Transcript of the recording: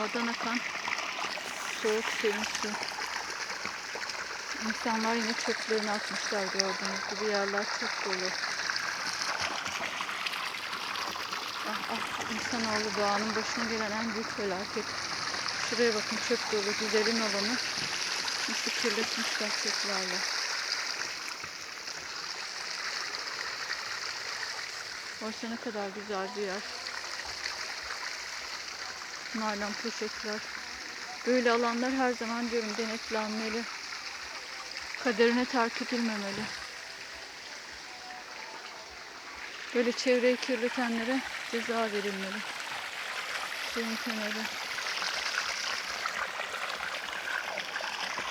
Dağdan akan soğuk serin su. İnsanlar yine çöplerini atmışlar, gördüğünüz gibi yerler çok dolu. Ah ah, insanoğlu doğanın başına gelen en büyük felaket. Şuraya bakın, çöp dolu, güzelin alanı nasıl kirletmişler çöplerle. Oysa ne kadar güzel bir yer. Naylon poşetler. Böyle alanlar her zaman diyorum denetlenmeli. Kaderine terk edilmemeli. Böyle çevreyi kirletenlere ceza verilmeli. Suyun kenarı.